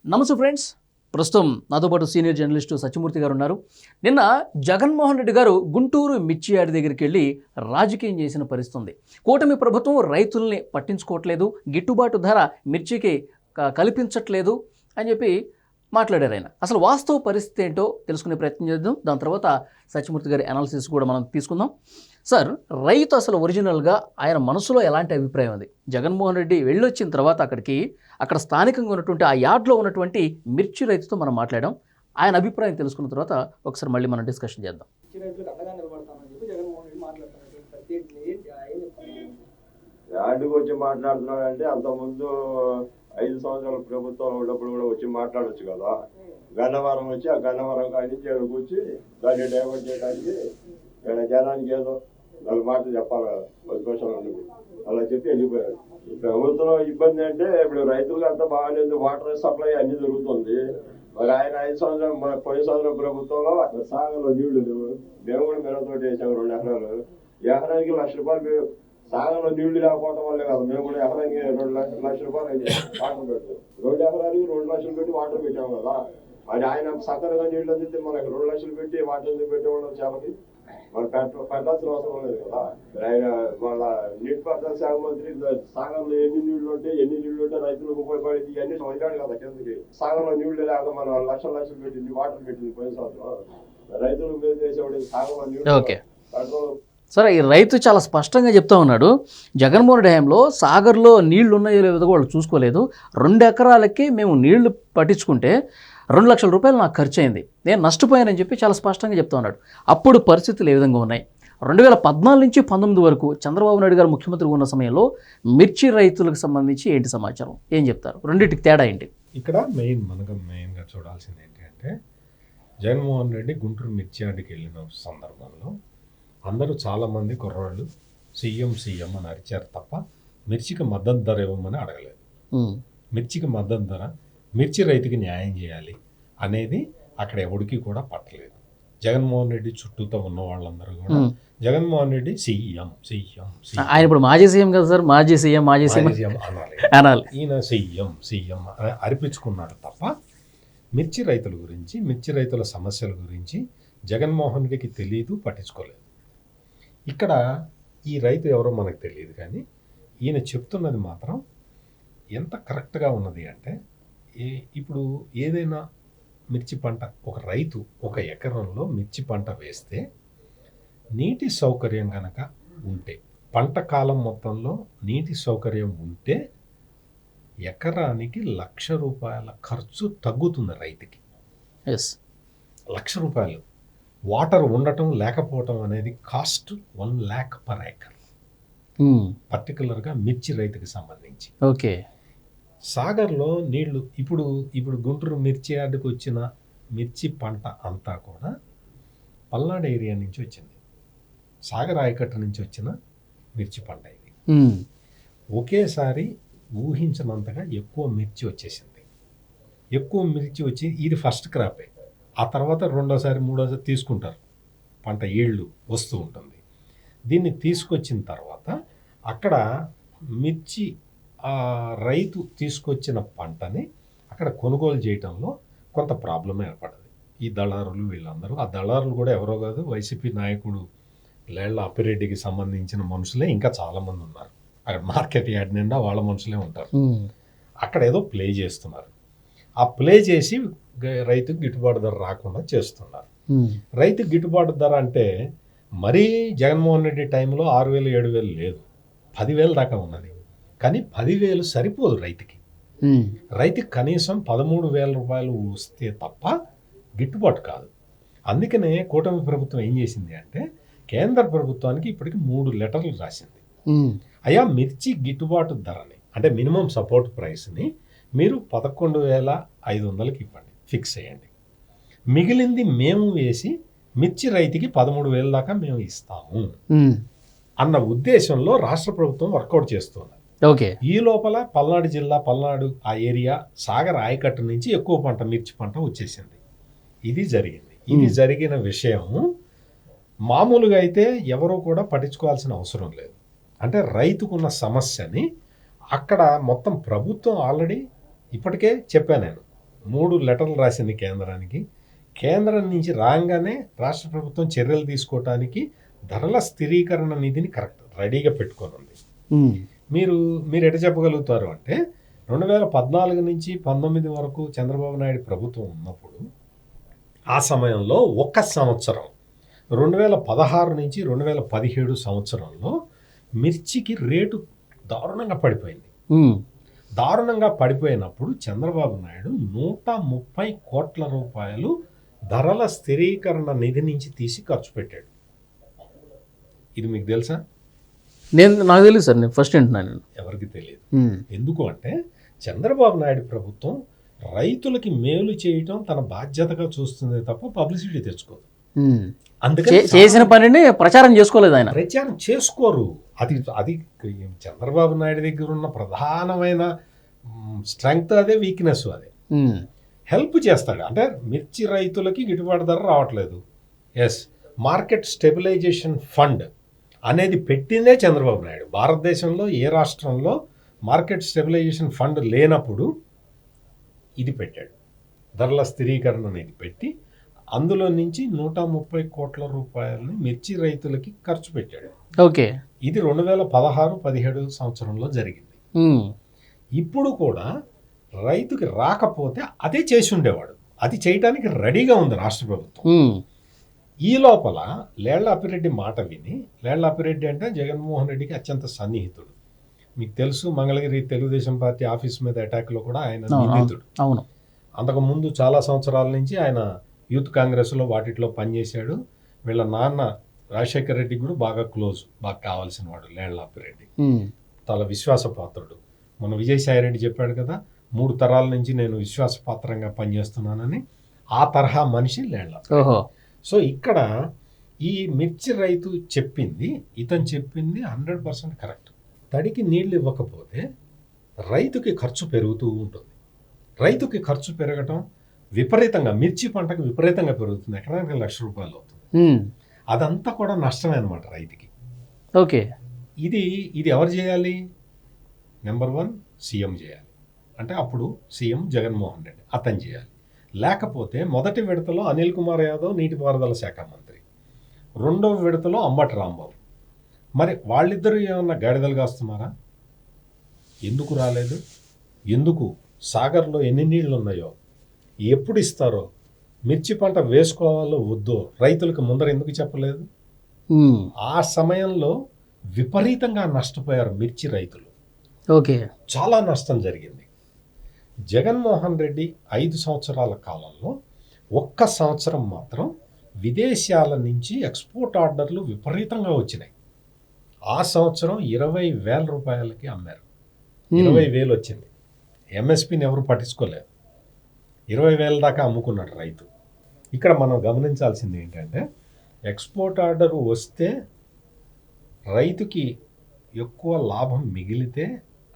నమస్తే ఫ్రెండ్స్, ప్రస్తుతం నాతో పాటు సీనియర్ జర్నలిస్టు సత్యమూర్తి గారు ఉన్నారు. నిన్న జగన్మోహన్ రెడ్డి గారు గుంటూరు మిర్చి యార్డ్ దగ్గరికి వెళ్ళి రాజకీయం చేసిన పరిస్థితి ఉంది. కూటమి ప్రభుత్వం రైతుల్ని పట్టించుకోవట్లేదు, గిట్టుబాటు ధర మిర్చికి కల్పించట్లేదు అని చెప్పి మాట్లాడారు ఆయన. అసలు వాస్తవ పరిస్థితి ఏంటో తెలుసుకునే ప్రయత్నం చేద్దాం. దాని తర్వాత సత్యమూర్తి గారి అనాలిసిస్ కూడా మనం తీసుకుందాం. సార్, రైతు అసలు ఒరిజినల్గా ఆయన మనసులో ఎలాంటి అభిప్రాయం ఉంది? జగన్మోహన్ రెడ్డి వెళ్ళొచ్చిన తర్వాత అక్కడ స్థానికంగా ఉన్నటువంటి ఆ యార్డ్లో ఉన్నటువంటి మిర్చి రైతుతో మనం మాట్లాడాం. ఆయన అభిప్రాయం తెలుసుకున్న తర్వాత ఒకసారి మళ్ళీ మనం డిస్కషన్ చేద్దాం. యార్డుకి వచ్చి మాట్లాడుతున్నాడంటే అంతకుముందు 5 సంవత్సరాల ప్రభుత్వం ఉన్నప్పుడు కూడా వచ్చి మాట్లాడవచ్చు కదా. గన్నవరం వచ్చి ఆ గన్నవరం కాడి నుంచి ఇక్కడికి వచ్చి దాన్ని డైవర్ట్ చేయడానికి ఇక్కడ జనానికి ఏదో 4 మాటలు చెప్పాలి కదా, ప్రతిపక్షంలో ఉండదు అలా చెప్పి వెళ్ళిపోయారు. ప్రభుత్వం ఇబ్బంది అంటే ఇప్పుడు రైతులకు అంతా బాగాలేదు, వాటర్ సప్లై అన్ని జరుగుతుంది. మరి ఆయన 5 సంవత్సరాలు పోయిన సంవత్సరం ప్రభుత్వంలో అక్కడ సాగంలో నీళ్లు లేవు. మేము కూడా మిరతోటి వేసాము 2 ఎకరాలు. ఎకరానికి ₹1,00,000 సాగంలో నీళ్లు లేకపోవడం వల్లే కదా మేము కూడా ఎకరానికి ₹2,00,000 వాటర్ పెట్టాం. 2 ఎకరాలకి ₹2,00,000 పెట్టి వాటర్ పెట్టాము కదా. మరి ఆయన సక్కరగా నీళ్లు అందితే మనకి ₹2,00,000 పెట్టి వాటర్ ఎందుకు పెట్టేవాళ్ళం చేపకి? మరి పెట్టాల్సిన అవసరం లేదు కదా. ఆయన వాళ్ళ నీటిపారుదల శాఖ మంత్రి సాగంలో ఎన్ని నీళ్లు ఉంటే రైతులకు ఉపయోగపడేది ఇవన్నీ వచ్చాడు కదా కిందకి. సాగంలో నీళ్లు లేక మనం లక్షలు పెట్టింది, వాటర్ పెట్టింది పోయిన సంవత్సరం. రైతులకు మీద చేసేవాడు సాగంలో నీళ్లు. సరే, ఈ రైతు చాలా స్పష్టంగా చెప్తా ఉన్నాడు, జగన్మోహన్ రెడ్డి హయాంలో సాగర్లో నీళ్లు ఉన్నాయో లేదో వాళ్ళు చూసుకోలేదు. 2 ఎకరాలకి మేము నీళ్లు పట్టించుకుంటే ₹2,00,000 నాకు ఖర్చు అయింది, నేను నష్టపోయానని చెప్పి చాలా స్పష్టంగా చెప్తా ఉన్నాడు. అప్పుడు పరిస్థితులు ఏ విధంగా ఉన్నాయి? 2014 నుంచి 19 వరకు చంద్రబాబు నాయుడు గారు ముఖ్యమంత్రి ఉన్న సమయంలో మిర్చి రైతులకు సంబంధించి ఏంటి సమాచారం, ఏం చెప్తారు? రెండింటికి తేడా ఏంటి? ఇక్కడ మెయిన్గా చూడాల్సింది ఏంటి అంటే, జగన్మోహన్ రెడ్డి గుంటూరు మిర్చి యార్డ్కి వెళ్ళిన సందర్భంలో అందరూ చాలామంది కుర్రాళ్ళు సీఎం అని అరిచారు తప్ప మిర్చికి మద్దతు ధర ఇవ్వమని అడగలేదు. మిర్చికి మద్దతు ధర, మిర్చి రైతుకి న్యాయం చేయాలి అనేది అక్కడ ఎవరికి కూడా పట్టలేదు. జగన్మోహన్ రెడ్డి చుట్టూతో ఉన్న వాళ్ళందరూ కూడా జగన్మోహన్ రెడ్డి సీఎం ఆయన ఇప్పుడు మాజీ సీఎం కదా సార్, మాజీ సీఎం అనాలి. ఈయన సీఎం అర్పించుకున్నాడు తప్ప మిర్చి రైతుల గురించి, మిర్చి రైతుల సమస్యల గురించి జగన్మోహన్ రెడ్డికి తెలియదు, పట్టించుకోలేదు. ఇక్కడ ఈ రైతు ఎవరో మనకు తెలియదు, కానీ ఈయన చెప్తున్నది మాత్రం ఎంత కరెక్ట్గా ఉన్నది అంటే, ఇప్పుడు ఏదైనా మిర్చి పంట ఒక రైతు 1 ఎకరంలో మిర్చి పంట వేస్తే నీటి సౌకర్యం కనుక ఉంటే, పంట కాలం మొత్తంలో నీటి సౌకర్యం ఉంటే ఎకరానికి ₹1,00,000 ఖర్చు తగ్గుతుంది రైతుకి. ₹1,00,000 వాటర్ ఉండటం లేకపోవటం అనేది కాస్ట్ 1 lakh per acre, పర్టికులర్గా మిర్చి రైతుకి సంబంధించి. ఓకే, సాగర్లో నీళ్లు ఇప్పుడు గుంటూరు మిర్చి యార్డుకి వచ్చిన మిర్చి పంట అంతా కూడా పల్నాడు ఏరియా నుంచి వచ్చింది, సాగర్ ఆయకట్టు నుంచి వచ్చిన మిర్చి పంట ఇది. ఒకేసారి ఊహించినంతగా ఎక్కువ మిర్చి వచ్చేసింది. ఎక్కువ మిర్చి వచ్చి ఇది ఫస్ట్ క్రాపే, ఆ తర్వాత 2వ, 3వ తీసుకుంటారు, పంట ఏళ్ళు వస్తూ ఉంటుంది. దీన్ని తీసుకొచ్చిన తర్వాత అక్కడ మిర్చి రైతు తీసుకొచ్చిన పంటని అక్కడ కొనుగోలు చేయటంలో కొంత ప్రాబ్లం ఏర్పడింది. ఈ దళారులు వీళ్ళందరూ, ఆ దళారులు కూడా ఎవరో కాదు, వైసీపీ నాయకుడు లేళ్ల అప్పిరెడ్డికి సంబంధించిన మనుషులే ఇంకా చాలామంది ఉన్నారు. అక్కడ మార్కెట్ యార్డ్ నిండా వాళ్ళ మనుషులే ఉంటారు. అక్కడ ఏదో ప్లే చేస్తున్నారు. ఆ ప్లే చేసి రైతుకు గిట్టుబాటు ధర రాకుండా చేస్తున్నారు. రైతుకు గిట్టుబాటు ధర అంటే మరీ జగన్మోహన్ రెడ్డి టైంలో 6,000, 7,000 లేదు, 10,000 దాకా ఉన్నది. కానీ 10,000 సరిపోదు రైతుకి. రైతుకి కనీసం ₹13,000 వస్తే తప్ప గిట్టుబాటు కాదు. అందుకనే కూటమి ప్రభుత్వం ఏం చేసింది అంటే, కేంద్ర ప్రభుత్వానికి ఇప్పటికి 3 లెటర్లు రాసింది. అయ్యా, మిర్చి గిట్టుబాటు ధరని అంటే మినిమం సపోర్ట్ ప్రైస్ని మీరు 11,500కి ఇవ్వండి, ఫిక్స్ చేయండి. మిగిలింది మేము వేసి మిర్చి రైతుకి 13,000 దాకా మేము ఇస్తాము అన్న ఉద్దేశంలో రాష్ట్ర ప్రభుత్వం వర్కౌట్ చేస్తున్నది. ఓకే, ఈ లోపల పల్నాడు ఆ ఏరియా సాగర్ ఆయకట్టు నుంచి ఎక్కువ మిర్చి పంట వచ్చేసింది. ఇది జరిగింది. ఇది జరిగిన విషయం మామూలుగా అయితే ఎవరూ కూడా పట్టించుకోవాల్సిన అవసరం లేదు. అంటే రైతుకున్న సమస్యని అక్కడ మొత్తం ప్రభుత్వం ఆల్రెడీ ఇప్పటికే చెప్పాను నేను, 3 లెటర్లు రాసింది కేంద్రానికి. కేంద్రం నుంచి రాగానే రాష్ట్ర ప్రభుత్వం చర్యలు తీసుకోవటానికి ధరల స్థిరీకరణ నిధిని కరెక్ట్ రెడీగా పెట్టుకోనుంది. మీరు ఎట చెప్పగలుగుతారు అంటే 2014 నుంచి 19 వరకు చంద్రబాబు నాయుడు ప్రభుత్వం ఉన్నప్పుడు ఆ సమయంలో ఒక్క సంవత్సరం 2016 నుంచి 2017 సంవత్సరంలో మిర్చికి రేటు దారుణంగా పడిపోయింది. దారుణంగా పడిపోయినప్పుడు చంద్రబాబు నాయుడు 130 కోట్ల రూపాయలు ధరల స్థిరీకరణ నిధి నుంచి తీసి ఖర్చు పెట్టాడు. ఇది మీకు తెలుసా? నాకు తెలియదు సార్, నేను ఫస్ట్ వింటున్నాను. ఎవరికి తెలియదు. ఎందుకు అంటే చంద్రబాబు నాయుడు ప్రభుత్వం రైతులకి మేలు చేయటం తన బాధ్యతగా చూస్తుంది తప్ప పబ్లిసిటీ తెచ్చుకోదు. అందుకని చేసిన పనిని ప్రచారం చేసుకోలేదు ఆయన. ప్రచారం చేసుకోరు. అది చంద్రబాబు నాయుడు దగ్గర ఉన్న ప్రధానమైన స్ట్రెంగ్త్ అదే, వీక్నెస్ అదే. హెల్ప్ చేస్తాడు. అంటే మిర్చి రైతులకి గిట్టుబాటు ధర రావట్లేదు, ఎస్, మార్కెట్ స్టెబిలైజేషన్ ఫండ్ అనేది పెట్టిందే చంద్రబాబు నాయుడు. భారతదేశంలో ఏ రాష్ట్రంలో మార్కెట్ స్టెబిలైజేషన్ ఫండ్ లేనప్పుడు ఇది పెట్టాడు. ధరల స్థిరీకరణ అనేది పెట్టి అందులో నుంచి 130 కోట్ల రూపాయలని మిర్చి రైతులకి ఖర్చు పెట్టాడు. ఓకే, ఇది 2016-17 సంవత్సరంలో జరిగింది. ఇప్పుడు కూడా రైతుకి రాకపోతే అదే చేసి ఉండేవాడు. అది చేయడానికి రెడీగా ఉంది రాష్ట్ర ప్రభుత్వం. ఈ లోపల లేళ్ల అప్పిరెడ్డి మాట విని, లేళ్ల అప్పిరెడ్డి అంటే జగన్మోహన్ రెడ్డికి అత్యంత సన్నిహితుడు. మీకు తెలుసు, మంగళగిరి తెలుగుదేశం పార్టీ ఆఫీస్ మీద అటాక్లో కూడా ఆయన నిందితుడు. అవును. అంతకుముందు చాలా సంవత్సరాల నుంచి ఆయన యూత్ కాంగ్రెస్లో వాటిలో పనిచేశాడు. వీళ్ళ నాన్న రాజశేఖర రెడ్డికి కూడా బాగా క్లోజ్, బాగా కావాల్సిన వాడు లేళ్ల అప్పిరెడ్డి. చాలా విశ్వాసపాత్రుడు. మన విజయసాయి రెడ్డి చెప్పాడు కదా, 3 తరాల నుంచి నేను విశ్వాసపాత్రంగా పనిచేస్తున్నానని. ఆ తరహా మనిషి లేళ్ల. సో ఇక్కడ ఈ మిర్చి రైతు చెప్పింది, ఇతను చెప్పింది 100% కరెక్ట్. తడికి నీళ్ళు ఇవ్వకపోతే రైతుకి ఖర్చు పెరుగుతూ ఉంటుంది. రైతుకి ఖర్చు పెరగటం విపరీతంగా, మిర్చి పంటకు విపరీతంగా పెరుగుతుంది. ఎకరానికి 1,00,000 రూపాయలు అవుతుంది. అదంతా కూడా నష్టమే అనమాట రైతుకి. ఓకే, ఇది ఎవరు చేయాలి? నెంబర్ 1 సీఎం చేయాలి. అంటే అప్పుడు సీఎం జగన్మోహన్ రెడ్డి అతను చేయాలి. లేకపోతే మొదటి విడతలో అనిల్ కుమార్ యాదవ్ నీటిపారుదల శాఖ మంత్రి, రెండవ విడతలో అంబటి రాంబాబు. మరి వాళ్ళిద్దరూ ఏమన్నా గాడిదలు కాస్తున్నారా? ఎందుకు రాలేదు? ఎందుకు సాగర్లో ఎన్ని నీళ్లు ఉన్నాయో, ఎప్పుడు ఇస్తారో, మిర్చి పంట వేసుకోవాలో వద్దో రైతులకు ముందర ఎందుకు చెప్పలేదు? ఆ సమయంలో విపరీతంగా నష్టపోయారు మిర్చి రైతులు. ఓకే, చాలా నష్టం జరిగింది. జగన్మోహన్ రెడ్డి 5 సంవత్సరాల కాలంలో ఒక్క సంవత్సరం మాత్రం విదేశాల నుంచి ఎక్స్పోర్ట్ ఆర్డర్లు విపరీతంగా వచ్చినాయి. ఆ సంవత్సరం 20,000 రూపాయలకి అమ్మారు. 20,000 వచ్చింది. ఎంఎస్పీని ఎవరు పట్టించుకోలేదు. 20,000 దాకా అమ్ముకున్నాడు రైతు. ఇక్కడ మనం గమనించాల్సింది ఏంటంటే, ఎక్స్పోర్ట్ ఆర్డర్ వస్తే రైతుకి ఎక్కువ లాభం మిగిలితే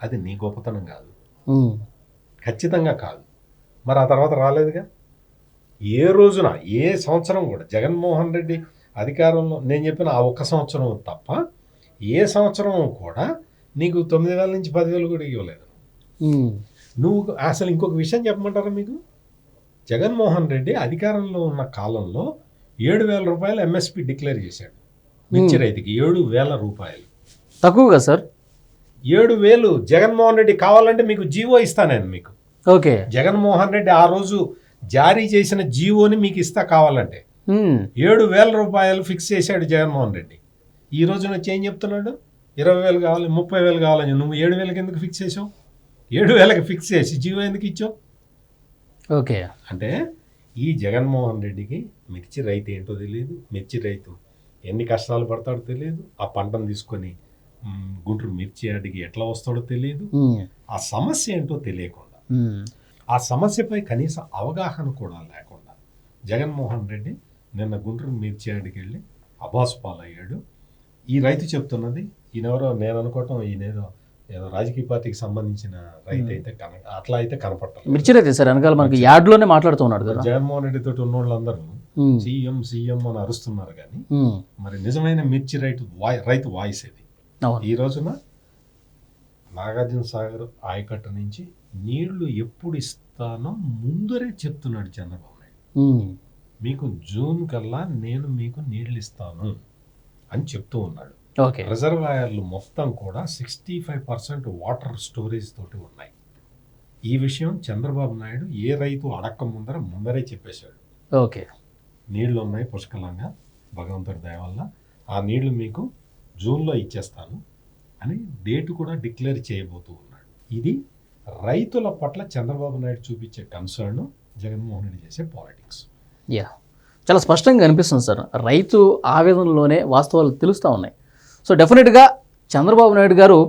అది నీ గొప్పతనం కాదు, ఖచ్చితంగా కాదు. మరి ఆ తర్వాత రాలేదుగా. ఏ రోజున, ఏ సంవత్సరం కూడా జగన్మోహన్ రెడ్డి అధికారంలో, నేను చెప్పిన ఆ ఒక్క సంవత్సరం తప్ప ఏ సంవత్సరం కూడా నీకు 9,000 నుంచి 10,000 కూడా ఇవ్వలేదు. నువ్వు అసలు ఇంకొక విషయం చెప్పమంటారా మీకు? జగన్మోహన్ రెడ్డి అధికారంలో ఉన్న కాలంలో 7,000 రూపాయలు ఎంఎస్పీ డిక్లేర్ చేశాడు మిర్చి రైతుకి. 7,000 రూపాయలు తక్కువగా సార్? 7,000 జగన్మోహన్ రెడ్డి కావాలంటే మీకు జీవో ఇస్తా నేను మీకు. ఓకే, జగన్మోహన్ రెడ్డి ఆ రోజు జారీ చేసిన జీవోని మీకు ఇస్తా కావాలంటే. 7,000 రూపాయలు ఫిక్స్ చేశాడు జగన్మోహన్ రెడ్డి. ఈ రోజు వచ్చి ఏం చెప్తున్నాడు? 20,000 కావాలి, 30,000 కావాలని. నువ్వు 7,000కి ఎందుకు ఫిక్స్ చేసావు? 7,000కి ఫిక్స్ చేసి జీవో ఎందుకు ఇచ్చావు? ఓకే, అంటే ఈ జగన్మోహన్ రెడ్డికి మిర్చి రైతు ఏంటో తెలియదు, మిర్చి రైతు ఎన్ని కష్టాలు పడతాడో తెలియదు, ఆ పంటను తీసుకొని గుంటూరు మిర్చి యార్డ్కి ఎట్లా వస్తాడో తెలియదు, ఆ సమస్య ఏంటో తెలియకుండా, ఆ సమస్యపై కనీస అవగాహన కూడా లేకుండా జగన్మోహన్ రెడ్డి నిన్న గుంటూరు మిర్చి యార్డ్కి వెళ్ళి అబాసు పాలయ్యాడు. ఈ రైతు చెప్తున్నది, ఈయనెవరో నేను అనుకోవటం ఈయనేదో ఏదో రాజకీయ పార్టీకి సంబంధించిన రైతు అయితే అట్లా అయితే కనపడతారు. మిర్చి రైతే సార్ వెనకాల మనకి యార్డ్లోనే మాట్లాడుతున్నాడు కదా. జగన్మోహన్ రెడ్డి తోటి ఉన్న వాళ్ళందరూ సీఎం సీఎం అని అరుస్తున్నారు, కానీ మరి నిజమైన మిర్చి రైతు వాయిస్ ఇది. ఈ రోజున నాగార్జున సాగర్ ఆయకట్టు నుంచి నీళ్లు ఎప్పుడు ఇస్తానో ముందరే చెప్తున్నాడు చంద్రబాబు నాయుడు. ఉమ్, మీకు జూన్ కల్లా నేను మీకు నీళ్ళు ఇస్తాను అని చెప్తూ ఉన్నాడు. ఓకే. రిజర్వాయర్లు మొత్తం కూడా 65% వాటర్ స్టోరేజ్ తోటి ఉన్నాయి. ఈ విషయం చంద్రబాబు నాయుడు ఏ రైతు అడక్క ముందరే చెప్పేశాడు. ఓకే. నీళ్లు ఉన్నాయి పుష్కలంగా, భగవంతుడి దయ వల్ల ఆ నీళ్లు మీకు జూన్లో ఇచ్చేస్తాను అని డేట్ కూడా డిక్లేర్ చేయబోతూ ఉన్నాడు. ఇది రైతుల పట్ల చంద్రబాబు నాయుడు చూపించే కన్సర్న్, జగన్మోహన్ రెడ్డి చేసే పాలిటిక్స్. యా, చాలా స్పష్టంగా అనిపిస్తుంది సార్. రైతు ఆవేదనలోనే వాస్తవాలు తెలుస్తూ ఉన్నాయి. సో డెఫినెట్గా చంద్రబాబు నాయుడు గారు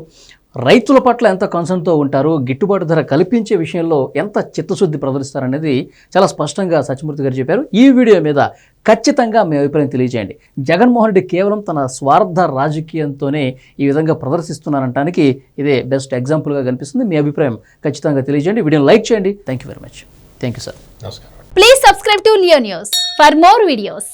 రైతుల పట్ల ఎంత కన్సర్న్తో ఉంటారు, గిట్టుబాటు ధర కల్పించే విషయంలో ఎంత చిత్తశుద్ధి ప్రదర్శిస్తారనేది చాలా స్పష్టంగా సత్యమూర్తి గారు చెప్పారు. ఈ వీడియో మీద ఖచ్చితంగా మీ అభిప్రాయం తెలియజేయండి. జగన్మోహన్ రెడ్డి కేవలం తన స్వార్థ రాజకీయంతోనే ఈ విధంగా ప్రదర్శిస్తున్నారనడానికి ఇదే బెస్ట్ ఎగ్జాంపుల్గా కనిపిస్తుంది. మీ అభిప్రాయం ఖచ్చితంగా తెలియజేయండి. వీడియోని లైక్ చేయండి. Thank you very much. Thank you sir. నమస్కారం. Please subscribe to Leo News for more videos.